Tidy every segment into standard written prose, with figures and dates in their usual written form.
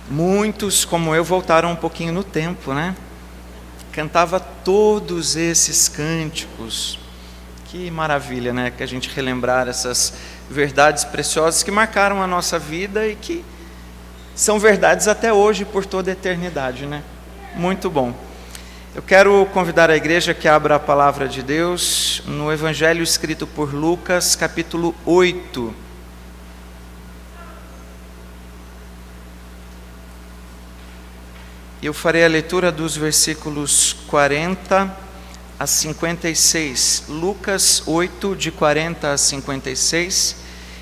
Muitos, como eu, voltaram um pouquinho no tempo, né? Cantava todos esses cânticos. Que maravilha, né? Que a gente relembrar essas verdades preciosas que marcaram a nossa vida e que são verdades até hoje por toda a eternidade, né? Muito bom. Eu quero convidar a igreja que abra a palavra de Deus no Evangelho escrito por Lucas, capítulo 8. Eu farei a leitura dos versículos 40 a 56. Lucas 8, de 40 a 56.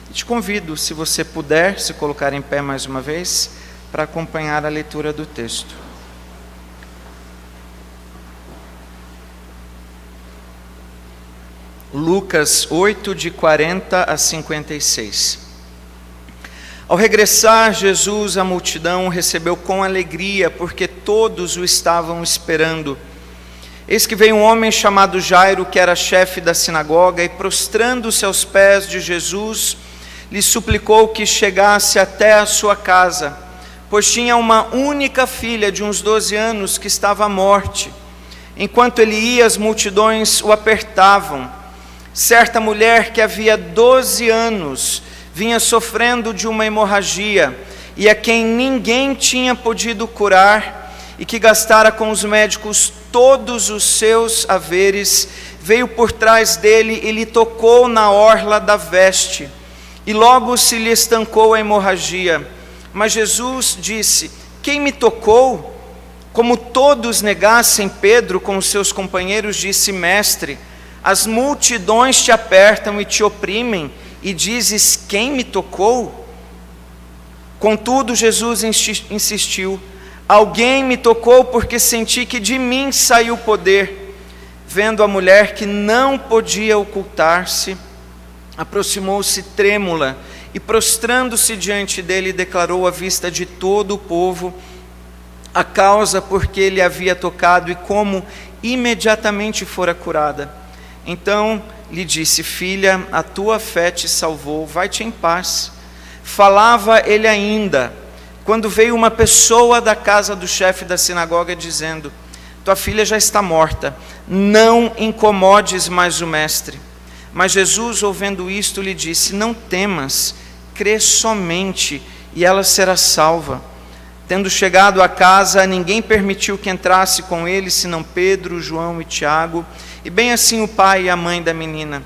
E te convido, se você puder, se colocar em pé mais uma vez, para acompanhar a leitura do texto. Lucas 8, de 40 a 56. Ao regressar, Jesus, a multidão recebeu com alegria, porque todos o estavam esperando. Eis que veio um homem chamado Jairo, que era chefe da sinagoga, e prostrando-se aos pés de Jesus, lhe suplicou que chegasse até a sua casa, pois tinha uma única filha de uns 12 anos que estava à morte. Enquanto ele ia, as multidões o apertavam. Certa mulher que havia 12 anos vinha sofrendo de uma hemorragia, e a quem ninguém tinha podido curar, e que gastara com os médicos todos os seus haveres, veio por trás dele e lhe tocou na orla da veste, e logo se lhe estancou a hemorragia. Mas Jesus disse: quem me tocou? Como todos negassem, Pedro com os seus companheiros disse: mestre, as multidões te apertam e te oprimem, e dizes: quem me tocou? Contudo, Jesus insistiu: alguém me tocou, porque senti que de mim saiu poder. Vendo a mulher que não podia ocultar-se, aproximou-se trêmula e, prostrando-se diante dele, declarou à vista de todo o povo a causa por que ele havia tocado e como imediatamente fora curada. Então lhe disse: filha, a tua fé te salvou, vai-te em paz. Falava ele ainda, quando veio uma pessoa da casa do chefe da sinagoga, dizendo: tua filha já está morta, não incomodes mais o mestre. Mas Jesus, ouvindo isto, lhe disse: não temas, crê somente, e ela será salva. Tendo chegado à casa, ninguém permitiu que entrasse com ele, senão Pedro, João e Tiago, e bem assim o pai e a mãe da menina.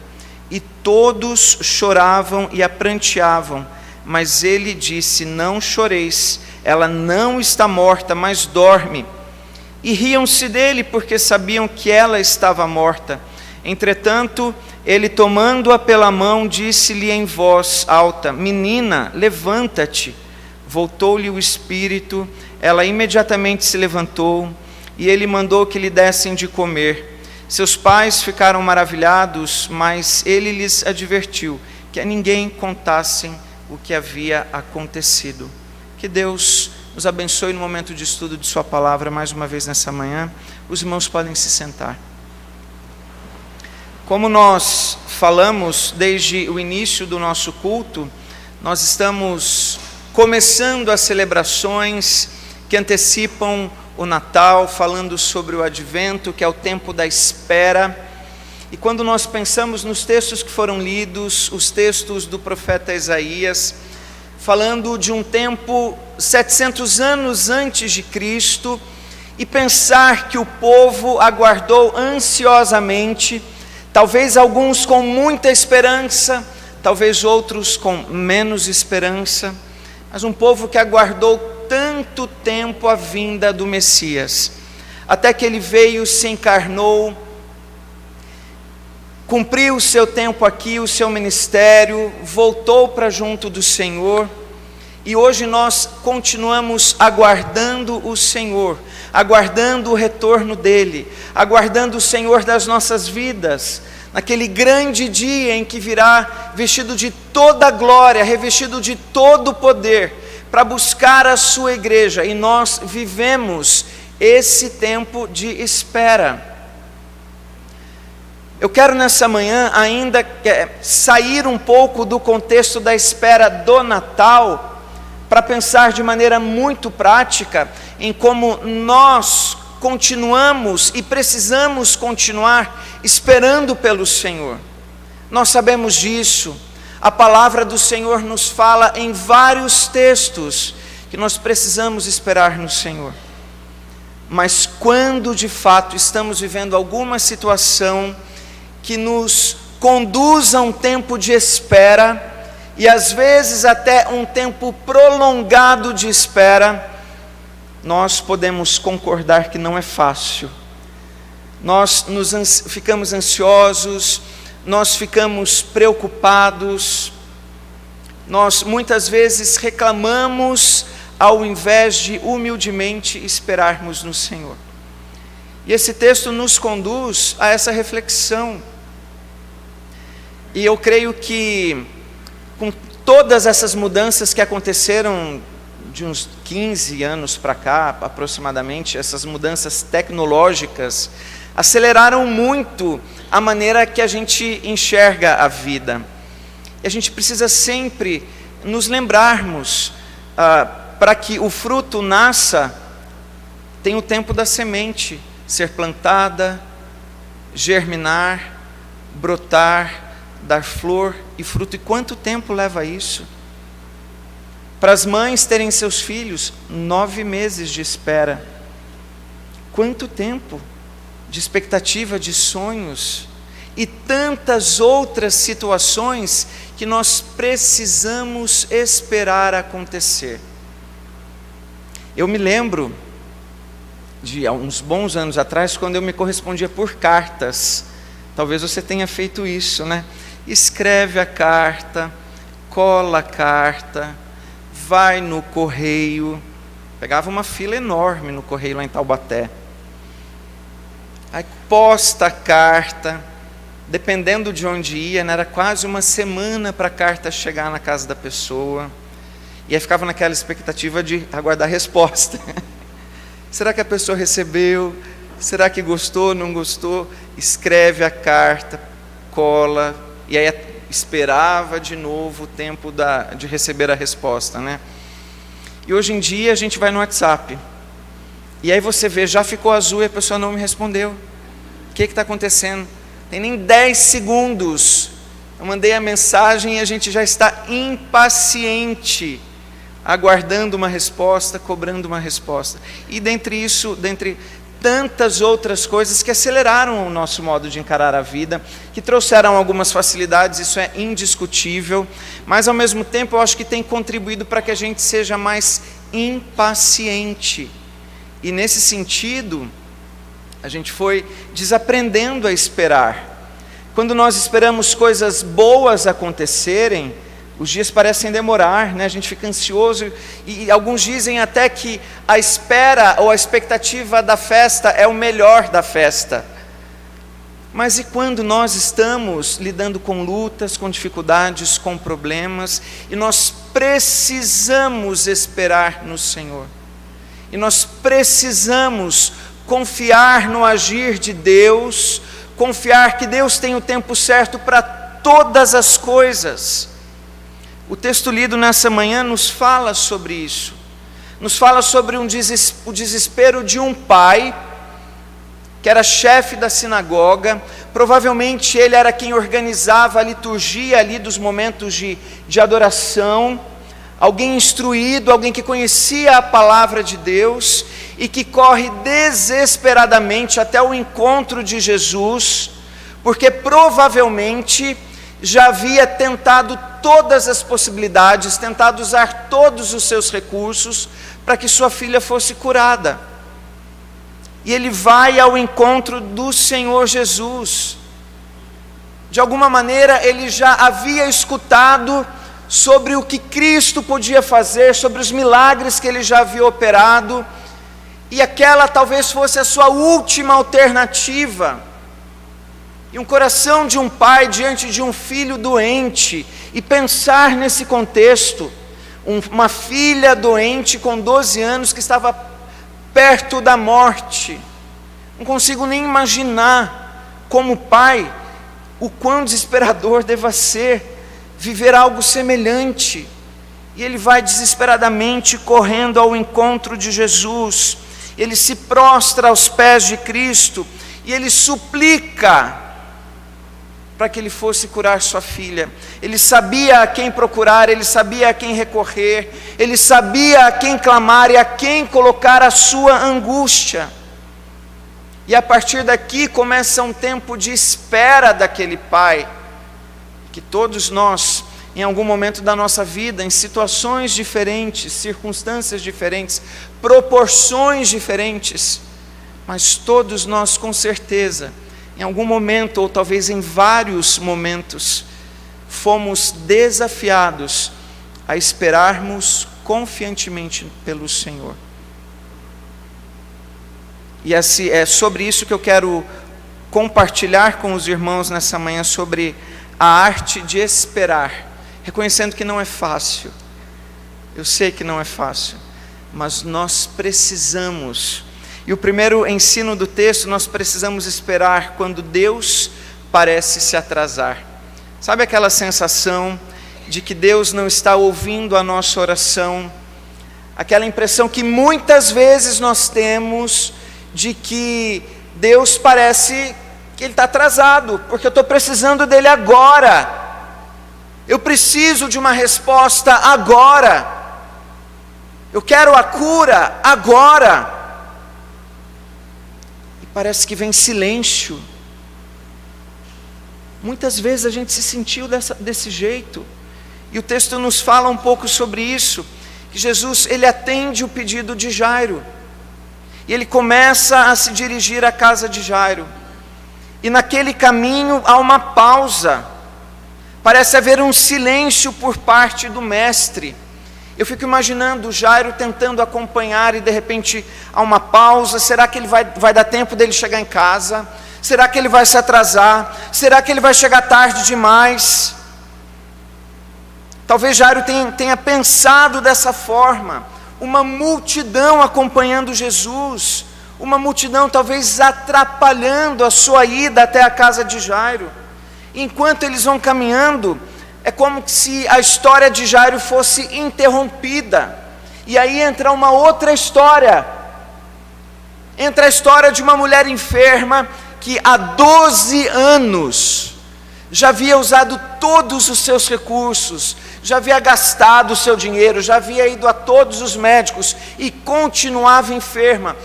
E todos choravam e a pranteavam, mas ele disse: não choreis, ela não está morta, mas dorme. E riam-se dele, porque sabiam que ela estava morta. Entretanto, ele, tomando-a pela mão, disse-lhe em voz alta: menina, levanta-te. Voltou-lhe o espírito, ela imediatamente se levantou, e ele mandou que lhe dessem de comer. Seus pais ficaram maravilhados, mas ele lhes advertiu que a ninguém contassem o que havia acontecido. Que Deus nos abençoe no momento de estudo de sua palavra mais uma vez nessa manhã. Os irmãos podem se sentar. Como nós falamos desde o início do nosso culto, nós estamos começando as celebrações que antecipam o Natal, falando sobre o Advento, que é o tempo da espera. E quando nós pensamos nos textos que foram lidos, os textos do profeta Isaías, falando de um tempo 700 anos antes de Cristo, e pensar que o povo aguardou ansiosamente, talvez alguns com muita esperança, talvez outros com menos esperança, mas um povo que aguardou tanto tempo a vinda do Messias, até que ele veio, se encarnou, cumpriu o seu tempo aqui, o seu ministério, voltou para junto do Senhor, e hoje nós continuamos aguardando o Senhor, aguardando o retorno dele, aguardando o Senhor das nossas vidas, naquele grande dia em que virá vestido de toda a glória, revestido de todo o poder, para buscar a sua igreja, e nós vivemos esse tempo de espera. Eu quero nessa manhã ainda sair um pouco do contexto da espera do Natal, para pensar de maneira muito prática em como nós continuamos e precisamos continuar esperando pelo Senhor. Nós sabemos disso. A palavra do Senhor nos fala em vários textos que nós precisamos esperar no Senhor. Mas quando de fato estamos vivendo alguma situação que nos conduz a um tempo de espera, e às vezes até um tempo prolongado de espera, nós podemos concordar que não é fácil. Nós ficamos ansiosos, nós ficamos preocupados, nós muitas vezes reclamamos ao invés de humildemente esperarmos no Senhor. E esse texto nos conduz a essa reflexão. E eu creio que com todas essas mudanças que aconteceram de uns 15 anos para cá, aproximadamente, essas mudanças tecnológicas aceleraram muito a maneira que a gente enxerga a vida. E a gente precisa sempre nos lembrarmos, para que o fruto nasça, tem o tempo da semente ser plantada, germinar, brotar, dar flor e fruto. E quanto tempo leva isso? Para as mães terem seus filhos, 9 meses de espera. Quanto tempo de expectativa, de sonhos, e tantas outras situações que nós precisamos esperar acontecer. Eu me lembro de uns bons anos atrás, quando eu me correspondia por cartas. Talvez você tenha feito isso, né? Escreve a carta, cola a carta, vai no correio. Pegava uma fila enorme no correio lá em Taubaté. Aí posta a carta, dependendo de onde ia, né, era quase uma semana para a carta chegar na casa da pessoa. E aí ficava naquela expectativa de aguardar a resposta. Será que a pessoa recebeu? Será que gostou, não gostou? Escreve a carta, cola, e aí esperava de novo o tempo de receber a resposta, né? E hoje em dia a gente vai no WhatsApp, e aí você vê, já ficou azul e a pessoa não me respondeu. O que está acontecendo? Tem nem 10 segundos, eu mandei a mensagem e a gente já está impaciente, aguardando uma resposta, cobrando uma resposta. E dentre tantas outras coisas que aceleraram o nosso modo de encarar a vida, que trouxeram algumas facilidades, isso é indiscutível, mas ao mesmo tempo eu acho que tem contribuído para que a gente seja mais impaciente. E nesse sentido, a gente foi desaprendendo a esperar. Quando nós esperamos coisas boas acontecerem, os dias parecem demorar, né? A gente fica ansioso, e alguns dizem até que a espera ou a expectativa da festa é o melhor da festa. Mas e quando nós estamos lidando com lutas, com dificuldades, com problemas, e nós precisamos esperar no Senhor, e nós precisamos confiar no agir de Deus, confiar que Deus tem o tempo certo para todas as coisas. O texto lido nessa manhã nos fala sobre isso, nos fala sobre o desespero de um pai, que era chefe da sinagoga. Provavelmente ele era quem organizava a liturgia ali dos momentos de adoração, alguém instruído, alguém que conhecia a palavra de Deus, e que corre desesperadamente até o encontro de Jesus, porque provavelmente já havia tentado todas as possibilidades, tentado usar todos os seus recursos para que sua filha fosse curada. E ele vai ao encontro do Senhor Jesus. De alguma maneira ele já havia escutado sobre o que Cristo podia fazer, sobre os milagres que ele já havia operado, e aquela talvez fosse a sua última alternativa. E um coração de um pai diante de um filho doente, e pensar nesse contexto, uma filha doente com 12 anos que estava perto da morte. Não consigo nem imaginar, como pai, o quão desesperador deva ser viver algo semelhante. E ele vai desesperadamente correndo ao encontro de Jesus. Ele se prostra aos pés de Cristo e ele suplica para que ele fosse curar sua filha. Ele sabia a quem procurar, ele sabia a quem recorrer, ele sabia a quem clamar e a quem colocar a sua angústia. E a partir daqui começa um tempo de espera daquele pai, que todos nós, em algum momento da nossa vida, em situações diferentes, circunstâncias diferentes, proporções diferentes, mas todos nós com certeza, em algum momento, ou talvez em vários momentos, fomos desafiados a esperarmos confiantemente pelo Senhor. E é sobre isso que eu quero compartilhar com os irmãos nessa manhã, sobre a arte de esperar, reconhecendo que não é fácil. Eu sei que não é fácil, mas nós precisamos. E o primeiro ensino do texto, nós precisamos esperar quando Deus parece se atrasar. Sabe aquela sensação de que Deus não está ouvindo a nossa oração? Aquela impressão que muitas vezes nós temos de que Deus parece que Ele está atrasado, porque eu estou precisando dEle agora. Eu preciso de uma resposta agora. Eu quero a cura agora. E parece que vem silêncio. Muitas vezes a gente se sentiu desse jeito. E o texto nos fala um pouco sobre isso. Que Jesus, Ele atende o pedido de Jairo. E Ele começa a se dirigir à casa de Jairo. E naquele caminho há uma pausa. Parece haver um silêncio por parte do mestre. Eu fico imaginando Jairo tentando acompanhar e de repente há uma pausa. Será que ele vai dar tempo dele chegar em casa? Será que ele vai se atrasar? Será que ele vai chegar tarde demais? Talvez Jairo tenha pensado dessa forma. Uma multidão acompanhando Jesus. Uma multidão talvez atrapalhando a sua ida até a casa de Jairo. Enquanto eles vão caminhando, é como se a história de Jairo fosse interrompida. E aí entra uma outra história. Entra a história de uma mulher enferma que há 12 anos já havia usado todos os seus recursos, já havia gastado o seu dinheiro, já havia ido a todos os médicos e continuava enferma.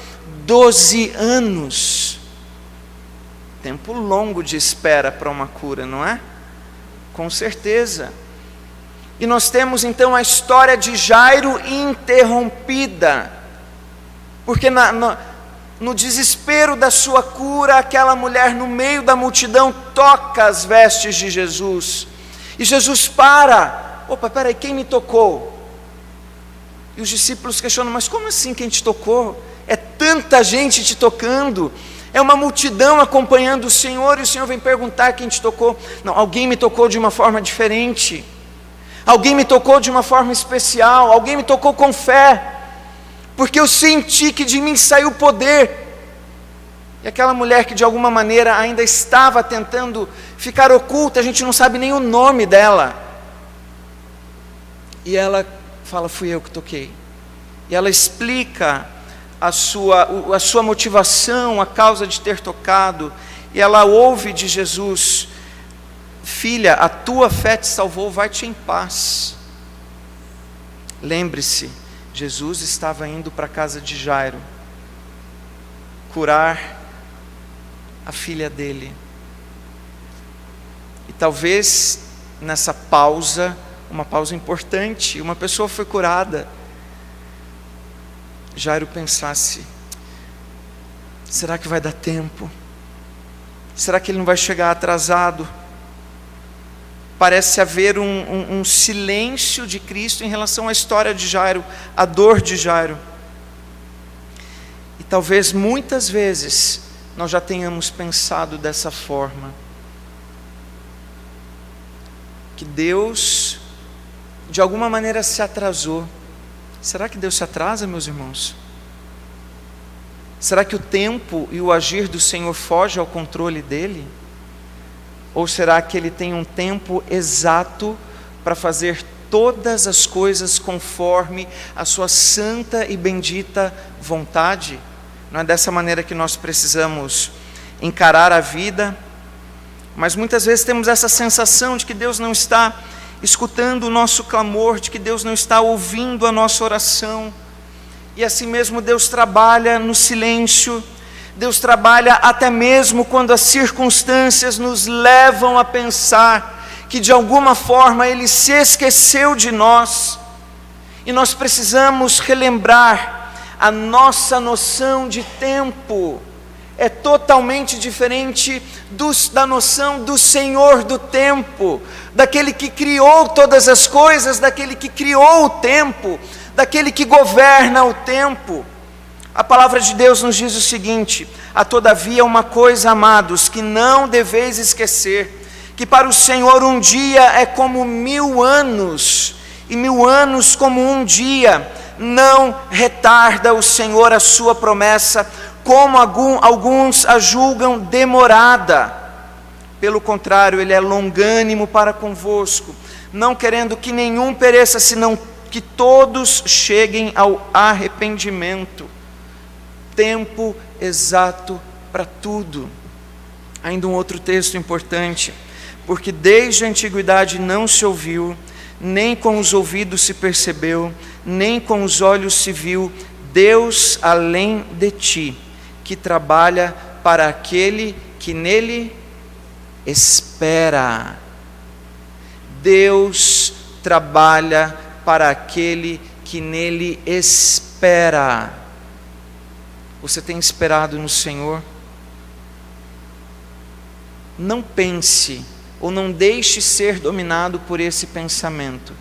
12 anos. Tempo longo de espera para uma cura, não é? Com certeza. E nós temos então a história de Jairo interrompida, porque no desespero da sua cura, aquela mulher no meio da multidão toca as vestes de Jesus, e Jesus para. Opa, peraí, quem me tocou? E os discípulos questionam, mas como assim quem te tocou? É tanta gente te tocando, é uma multidão acompanhando o Senhor, e o Senhor vem perguntar quem te tocou. Não, alguém me tocou de uma forma diferente, alguém me tocou de uma forma especial, alguém me tocou com fé, porque eu senti que de mim saiu poder. E aquela mulher que de alguma maneira ainda estava tentando ficar oculta, a gente não sabe nem o nome dela, e ela fala, fui eu que toquei. E ela explica a sua motivação, a causa de ter tocado, e ela ouve de Jesus, filha, a tua fé te salvou, vai-te em paz. Lembre-se, Jesus estava indo para a casa de Jairo, curar a filha dele, e talvez nessa pausa, uma pausa importante, uma pessoa foi curada, Jairo pensasse, será que vai dar tempo? Será que ele não vai chegar atrasado? Parece haver um silêncio de Cristo em relação à história de Jairo, à dor de Jairo. E talvez muitas vezes nós já tenhamos pensado dessa forma, que Deus de alguma maneira se atrasou. Será que Deus se atrasa, meus irmãos? Será que o tempo e o agir do Senhor foge ao controle dele? Ou será que Ele tem um tempo exato para fazer todas as coisas conforme a sua santa e bendita vontade. Não é dessa maneira que nós precisamos encarar a vida, mas muitas vezes temos essa sensação de que Deus não está escutando o nosso clamor, de que Deus não está ouvindo a nossa oração, e assim mesmo Deus trabalha no silêncio. Deus trabalha até mesmo quando as circunstâncias nos levam a pensar que de alguma forma Ele se esqueceu de nós, e nós precisamos relembrar a nossa noção de tempo. É totalmente diferente da noção do Senhor do tempo, daquele que criou todas as coisas, daquele que criou o tempo, daquele que governa o tempo. A palavra de Deus nos diz o seguinte: há todavia uma coisa, amados, que não deveis esquecer, que para o Senhor um dia é como 1000 anos, e 1000 anos como um dia. Não retarda o Senhor a sua promessa, como alguns a julgam demorada. Pelo contrário, Ele é longânimo para convosco, não querendo que nenhum pereça, senão que todos cheguem ao arrependimento. Tempo exato para tudo. Ainda um outro texto importante: porque desde a antiguidade não se ouviu, nem com os ouvidos se percebeu, nem com os olhos se viu, Deus além de ti, que trabalha para aquele que nele espera. Deus trabalha para aquele que nele espera. Você tem esperado no Senhor? Não pense, ou não deixe ser dominado por esse pensamento: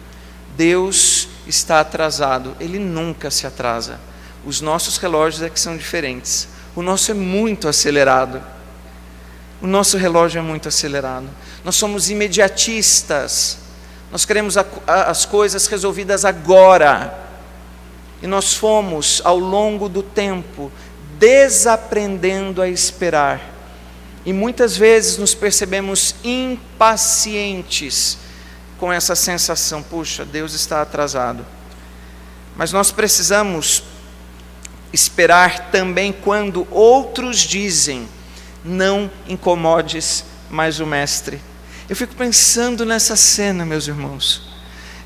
Deus está atrasado. Ele nunca se atrasa. Os nossos relógios é que são diferentes. O nosso é muito acelerado. O nosso relógio é muito acelerado. Nós somos imediatistas. Nós queremos as coisas resolvidas agora. E nós fomos, ao longo do tempo, desaprendendo a esperar. E muitas vezes nos percebemos impacientes com essa sensação: puxa, Deus está atrasado. Mas nós precisamos esperar também quando outros dizem: não incomodes mais o mestre. Eu fico pensando nessa cena, meus irmãos.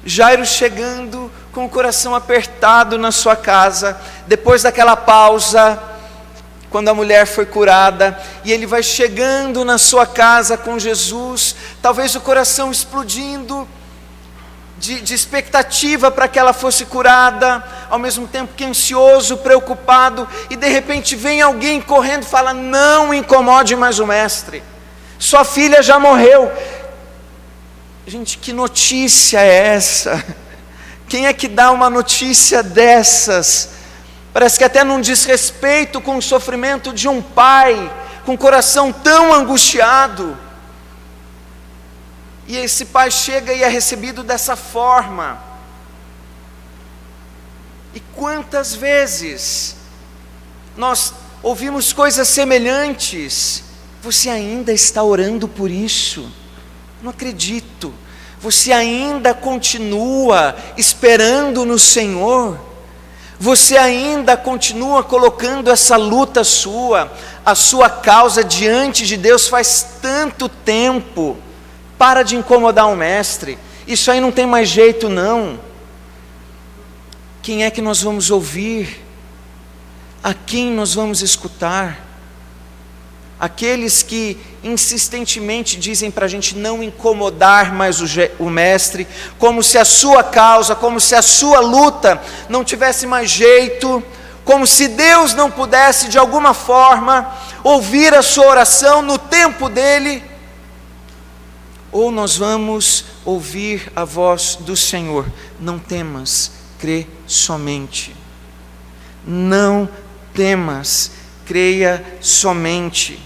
Jairo chegando com o coração apertado na sua casa, depois daquela pausa, quando a mulher foi curada, e ele vai chegando na sua casa com Jesus, talvez o coração explodindo de expectativa para que ela fosse curada, ao mesmo tempo que ansioso, preocupado, e de repente vem alguém correndo e fala: não incomode mais o mestre, sua filha já morreu. Gente, que notícia é essa? Quem é que dá uma notícia dessas? Parece que até num desrespeito com o sofrimento de um pai, com o coração tão angustiado. E esse pai chega e é recebido dessa forma. E quantas vezes nós ouvimos coisas semelhantes? Você ainda está orando por isso? Não acredito. Você ainda continua esperando no Senhor? Você ainda continua colocando essa luta sua, a sua causa diante de Deus faz tanto tempo? Para de incomodar o mestre. Isso aí não tem mais jeito não. Quem é que nós vamos ouvir? A quem nós vamos escutar? Aqueles que insistentemente dizem para a gente não incomodar mais o mestre, como se a sua causa, como se a sua luta não tivesse mais jeito, como se Deus não pudesse de alguma forma ouvir a sua oração no tempo dele. Ou nós vamos ouvir a voz do Senhor: não temas, crê somente. Não temas, creia somente.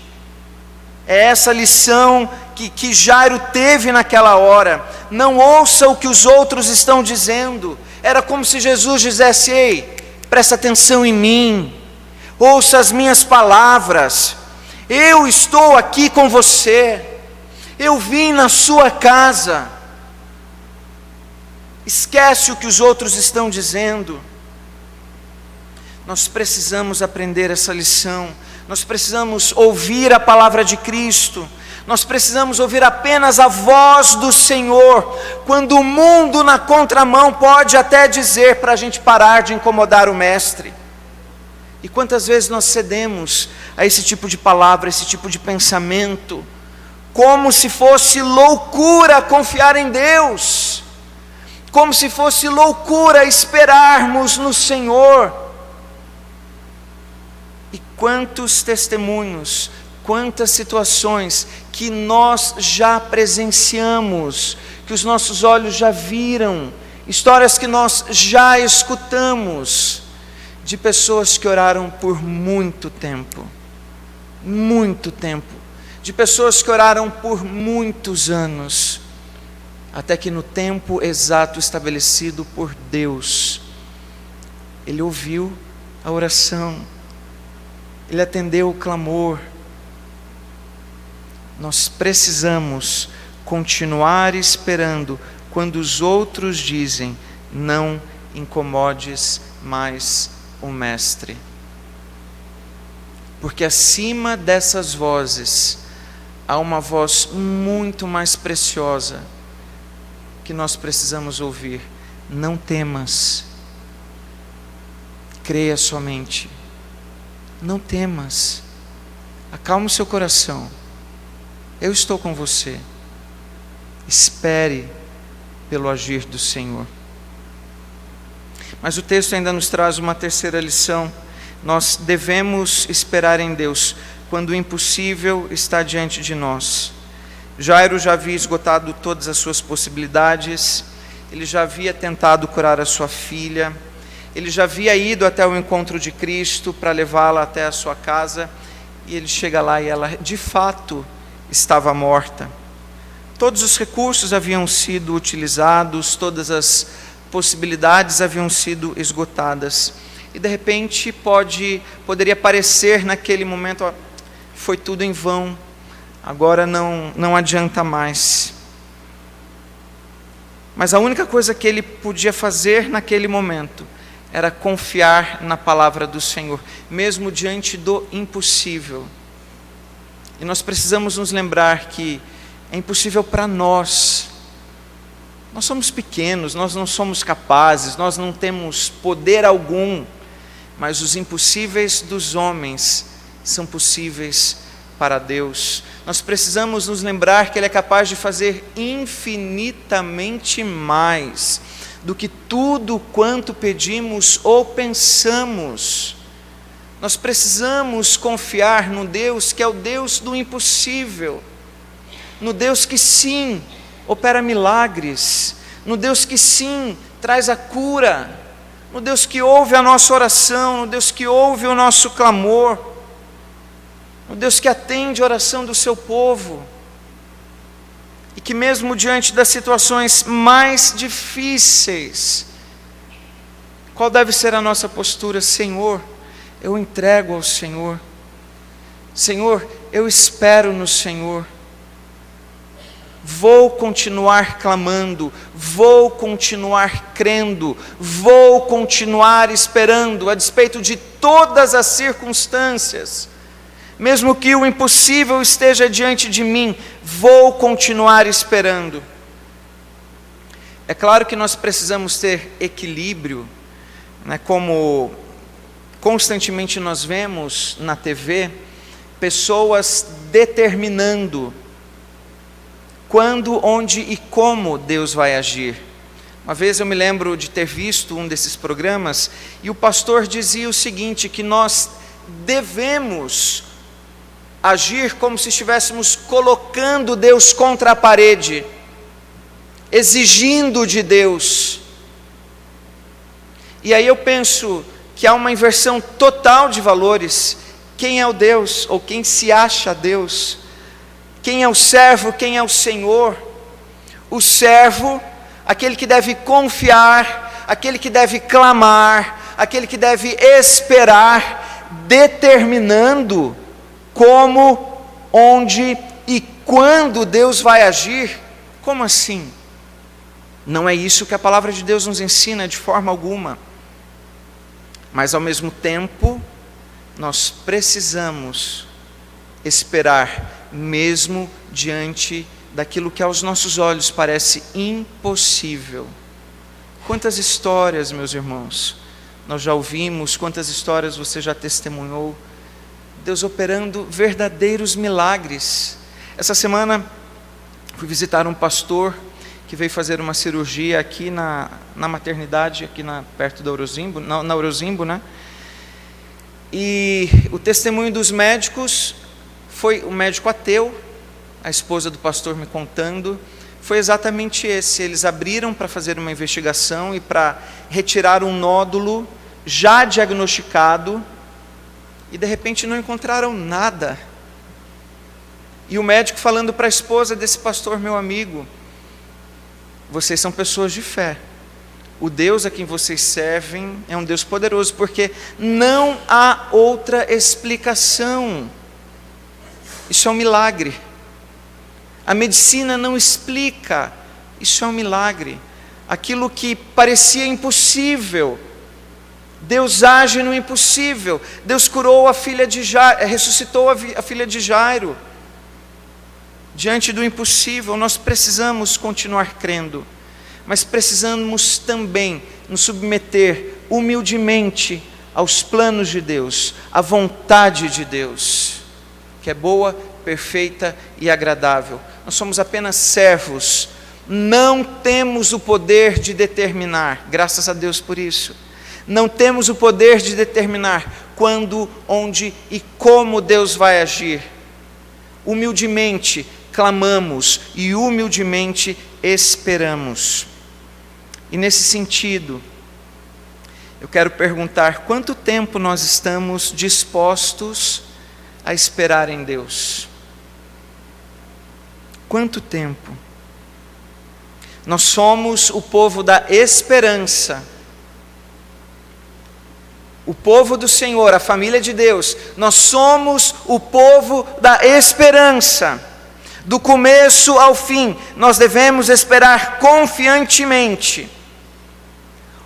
É essa lição que Jairo teve naquela hora. Não ouça o que os outros estão dizendo. Era como se Jesus dissesse: ei, presta atenção em mim, ouça as minhas palavras, eu estou aqui com você, eu vim na sua casa. esquece o que os outros estão dizendo. Nós precisamos aprender essa lição, nós precisamos ouvir a palavra de Cristo, nós precisamos ouvir apenas a voz do Senhor, quando o mundo na contramão pode até dizer para a gente parar de incomodar o Mestre. E quantas vezes nós cedemos a esse tipo de palavra, esse tipo de pensamento, como se fosse loucura confiar em Deus, como se fosse loucura esperarmos no Senhor. E quantos testemunhos, quantas situações que nós já presenciamos, que os nossos olhos já viram, histórias que nós já escutamos, de pessoas que oraram por muito tempo, de pessoas que oraram por muitos anos, até que no tempo exato estabelecido por Deus, Ele ouviu a oração, Ele atendeu o clamor. Nós precisamos continuar esperando quando os outros dizem: não incomodes mais o Mestre. Porque acima dessas vozes, há uma voz muito mais preciosa, que nós precisamos ouvir: não temas, creia somente, não temas, acalme o seu coração, eu estou com você, espere pelo agir do Senhor. Mas o texto ainda nos traz uma terceira lição: nós devemos esperar em Deus quando o impossível está diante de nós. Jairo já havia esgotado todas as suas possibilidades, ele já havia tentado curar a sua filha, ele já havia ido até o encontro de Cristo para levá-la até a sua casa, e ele chega lá e ela de fato estava morta. Todos os recursos haviam sido utilizados, todas as possibilidades haviam sido esgotadas, e de repente poderia parecer naquele momento: foi tudo em vão, agora não adianta mais. Mas a única coisa que ele podia fazer naquele momento era confiar na palavra do Senhor, mesmo diante do impossível. E nós precisamos nos lembrar que é impossível para nós. Nós somos pequenos, nós não somos capazes, nós não temos poder algum, mas os impossíveis dos homens são possíveis para Deus. Nós precisamos nos lembrar que Ele é capaz de fazer infinitamente mais do que tudo quanto pedimos ou pensamos. Nós precisamos confiar no Deus que é o Deus do impossível, no Deus que sim opera milagres, no Deus que sim traz a cura, no Deus que ouve a nossa oração, no Deus que ouve o nosso clamor, no Deus que atende a oração do seu povo, e que mesmo diante das situações mais difíceis, qual deve ser a nossa postura? Senhor, eu entrego ao Senhor. Senhor, eu espero no Senhor. Vou continuar clamando, vou continuar crendo, vou continuar esperando, a despeito de todas as circunstâncias. Mesmo que o impossível esteja diante de mim, vou continuar esperando. É claro que nós precisamos ter equilíbrio, né? Como constantemente nós vemos na TV, pessoas determinando quando, onde e como Deus vai agir. Uma vez eu me lembro de ter visto um desses programas, e o pastor dizia o seguinte, que nós devemos agir como se estivéssemos colocando Deus contra a parede, exigindo de Deus. E aí eu penso que há uma inversão total de valores. Quem é o Deus, ou quem se acha Deus? Quem é o servo, quem é o Senhor? O servo, aquele que deve confiar, aquele que deve clamar, aquele que deve esperar, determinando como, onde e quando Deus vai agir. Como assim? Não é isso que a palavra de Deus nos ensina de forma alguma. Mas ao mesmo tempo, nós precisamos esperar, mesmo diante daquilo que aos nossos olhos parece impossível. Quantas histórias, meus irmãos, nós já ouvimos, quantas histórias você já testemunhou, Deus operando verdadeiros milagres. Essa semana fui visitar um pastor que veio fazer uma cirurgia aqui na maternidade, aqui perto da Orozimbo, na Orozimbo, né? E o testemunho dos médicos foi um médico ateu, a esposa do pastor me contando, foi exatamente esse. Eles abriram para fazer uma investigação e para retirar um nódulo já diagnosticado, e de repente não encontraram nada. E o médico falando para a esposa desse pastor, meu amigo: vocês são pessoas de fé. O Deus a quem vocês servem é um Deus poderoso, porque não há outra explicação. Isso é um milagre. A medicina não explica. Isso é um milagre. Aquilo que parecia impossível, Deus age no impossível. Deus curou a filha de Jairo, ressuscitou a filha de Jairo. Diante do impossível, nós precisamos continuar crendo, mas precisamos também nos submeter humildemente aos planos de Deus, à vontade de Deus, que é boa, perfeita e agradável. Nós somos apenas servos, não temos o poder de determinar, graças a Deus por isso. Não temos o poder de determinar quando, onde e como Deus vai agir. Humildemente clamamos e humildemente esperamos. E nesse sentido, eu quero perguntar: quanto tempo nós estamos dispostos a esperar em Deus? Quanto tempo? Nós somos o povo da esperança, o povo do Senhor, a família de Deus. Nós somos o povo da esperança. Do começo ao fim, nós devemos esperar confiantemente.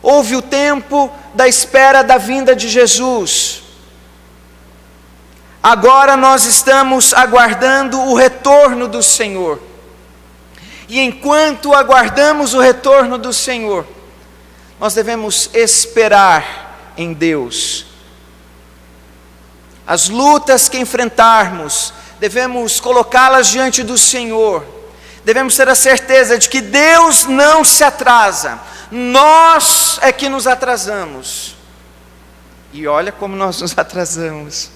Houve o tempo da espera da vinda de Jesus. Agora nós estamos aguardando o retorno do Senhor. E enquanto aguardamos o retorno do Senhor, nós devemos esperar em Deus. As lutas que enfrentarmos, devemos colocá-las diante do Senhor. Devemos ter a certeza de que Deus não se atrasa. Nós é que nos atrasamos. E olha como nós nos atrasamos.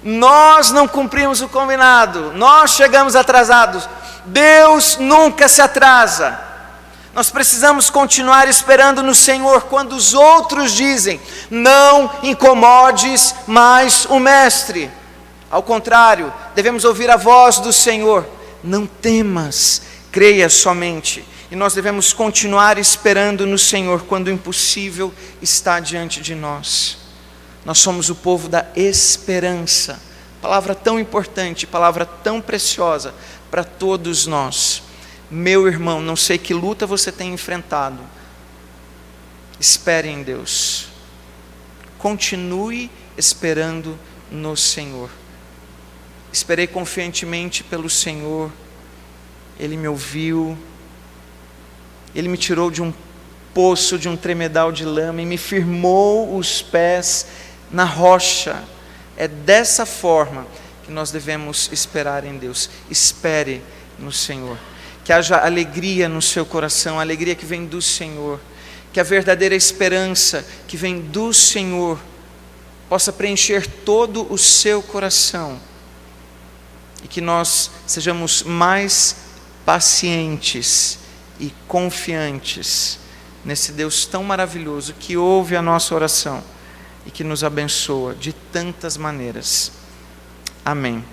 Nós não cumprimos o combinado. Nós chegamos atrasados. Deus nunca se atrasa. Nós precisamos continuar esperando no Senhor quando os outros dizem: não incomodes mais o Mestre. Ao contrário, devemos ouvir a voz do Senhor: não temas, creia somente. E nós devemos continuar esperando no Senhor quando o impossível está diante de nós. Nós somos o povo da esperança, palavra tão importante, palavra tão preciosa para todos nós. Meu irmão, não sei que luta você tem enfrentado, espere em Deus, continue esperando no Senhor. Esperei confiantemente pelo Senhor, Ele me ouviu, Ele me tirou de um poço, de um tremedal de lama e me firmou os pés na rocha. É dessa forma que nós devemos esperar em Deus. Espere no Senhor, que haja alegria no seu coração, a alegria que vem do Senhor, que a verdadeira esperança que vem do Senhor possa preencher todo o seu coração, e que nós sejamos mais pacientes e confiantes nesse Deus tão maravilhoso que ouve a nossa oração e que nos abençoa de tantas maneiras. Amém.